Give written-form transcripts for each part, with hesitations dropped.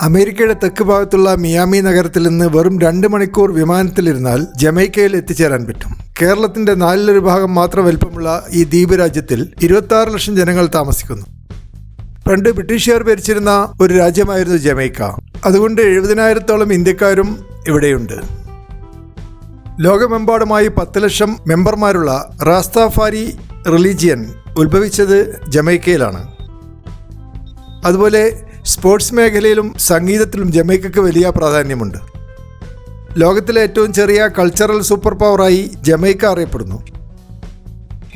അമേരിക്കയുടെ തെക്ക് ഭാഗത്തുള്ള മിയാമി നഗരത്തിൽ നിന്ന് വെറും 2 മണിക്കൂർ വിമാനത്തിലിരുന്നാൽ ജമൈക്കയിൽ എത്തിച്ചേരാൻ പറ്റും. കേരളത്തിന്റെ 4 ഭാഗം മാത്രം വലിപ്പമുള്ള ഈ ദ്വീപ് രാജ്യത്തിൽ 26 ലക്ഷം ജനങ്ങൾ താമസിക്കുന്നു. പണ്ട് ബ്രിട്ടീഷുകാർ ഭരിച്ചിരുന്ന ഒരു രാജ്യമായിരുന്നു ജമൈക്ക. അതുകൊണ്ട് 70,000-ഓളം ഇന്ത്യക്കാരും ഇവിടെയുണ്ട്. ലോകമെമ്പാടുമായി 10 ലക്ഷം മെമ്പർമാരുള്ള റാസ്താഫാരി റിലീജിയൻ ഉത്ഭവിച്ചത് ജമൈക്കയിലാണ്. അതുപോലെ സ്പോർട്സ് മേഖലയിലും സംഗീതത്തിലും ജമൈക്കയ്ക്ക് വലിയ പ്രാധാന്യമുണ്ട്. ലോകത്തിലെ ഏറ്റവും ചെറിയ കൾച്ചറൽ സൂപ്പർ പവറായി ജമൈക്ക അറിയപ്പെടുന്നു.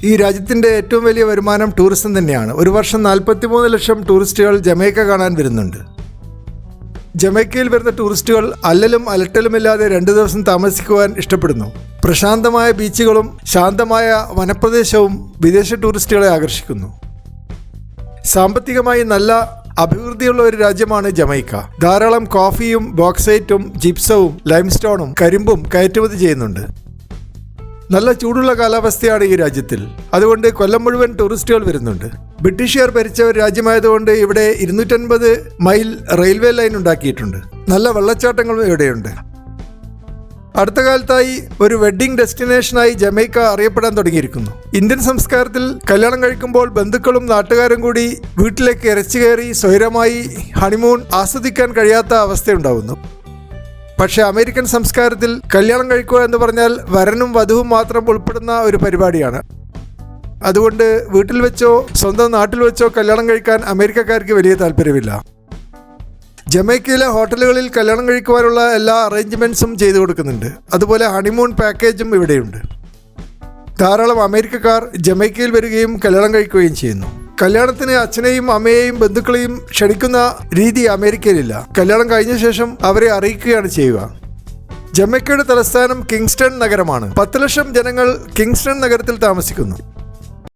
ഈ രാജ്യത്തിൻ്റെ ഏറ്റവും വലിയ വരുമാനം ടൂറിസം തന്നെയാണ്. ഒരു വർഷം 43 ലക്ഷം ടൂറിസ്റ്റുകൾ ജമൈക്ക കാണാൻ വരുന്നുണ്ട്. ജമൈക്കയിൽ വരുന്ന ടൂറിസ്റ്റുകൾ അല്ലലും അലട്ടലുമില്ലാതെ 2 ദിവസം താമസിക്കുവാൻ ഇഷ്ടപ്പെടുന്നു. പ്രശാന്തമായ ബീച്ചുകളും ശാന്തമായ വനപ്രദേശവും വിദേശ ടൂറിസ്റ്റുകളെ ആകർഷിക്കുന്നു. സാമ്പത്തികമായി നല്ല അഭിവൃദ്ധിയുള്ള ഒരു രാജ്യമാണ് ജമൈക്ക. ധാരാളം കോഫിയും ബോക്സൈറ്റും ജിപ്സവും ലൈംസ്റ്റോണും കരിമ്പും കയറ്റുമതി ചെയ്യുന്നുണ്ട്. നല്ല ചൂടുള്ള കാലാവസ്ഥയാണ് ഈ രാജ്യത്തിൽ. അതുകൊണ്ട് കൊല്ലം മുഴുവൻ ടൂറിസ്റ്റുകൾ വരുന്നുണ്ട്. ബ്രിട്ടീഷുകാർ ഭരിച്ച ഒരു രാജ്യമായതുകൊണ്ട് ഇവിടെ 250 മൈൽ റെയിൽവേ ലൈൻ ഉണ്ടാക്കിയിട്ടുണ്ട്. നല്ല വെള്ളച്ചാട്ടങ്ങളും ഇവിടെയുണ്ട്. അടുത്ത കാലത്തായി ഒരു വെഡ്ഡിംഗ് ഡെസ്റ്റിനേഷനായി ജമൈക്ക അറിയപ്പെടാൻ തുടങ്ങിയിരിക്കുന്നു. ഇന്ത്യൻ സംസ്കാരത്തിൽ കല്യാണം കഴിക്കുമ്പോൾ ബന്ധുക്കളും നാട്ടുകാരും കൂടി വീട്ടിലേക്ക് ഇരച്ചു കയറി സ്വൈരമായി ഹണിമൂൺ ആസ്വദിക്കാൻ കഴിയാത്ത അവസ്ഥയുണ്ടാവുന്നു. പക്ഷേ അമേരിക്കൻ സംസ്കാരത്തിൽ കല്യാണം കഴിക്കുക എന്ന് പറഞ്ഞാൽ വരനും വധുവും മാത്രം ഉൾപ്പെടുന്ന ഒരു പരിപാടിയാണ്. അതുകൊണ്ട് വീട്ടിൽ വെച്ചോ സ്വന്തം നാട്ടിൽ വെച്ചോ കല്യാണം കഴിക്കാൻ അമേരിക്കക്കാർക്ക് വലിയ താല്പര്യമില്ല. ജമൈക്കയിലെ ഹോട്ടലുകളിൽ കല്യാണം കഴിക്കുവാനുള്ള എല്ലാ അറേഞ്ച്മെൻറ്റ്സും ചെയ്തു കൊടുക്കുന്നുണ്ട്. അതുപോലെ ഹണിമൂൺ പാക്കേജും ഇവിടെയുണ്ട്. ധാരാളം അമേരിക്കക്കാർ ജമൈക്കയിൽ വരികയും കല്യാണം കഴിക്കുകയും ചെയ്യുന്നു. കല്യാണത്തിന് അച്ഛനെയും അമ്മയെയും ബന്ധുക്കളെയും ക്ഷണിക്കുന്ന രീതി അമേരിക്കയിലില്ല. കല്യാണം കഴിഞ്ഞ ശേഷം അവരെ അറിയിക്കുകയാണ് ചെയ്യുക. ജമൈക്കയുടെ തലസ്ഥാനം കിങ്സ്റ്റൺ നഗരമാണ്. 10 ലക്ഷം ജനങ്ങൾ കിങ്സ്റ്റൺ നഗരത്തിൽ താമസിക്കുന്നു.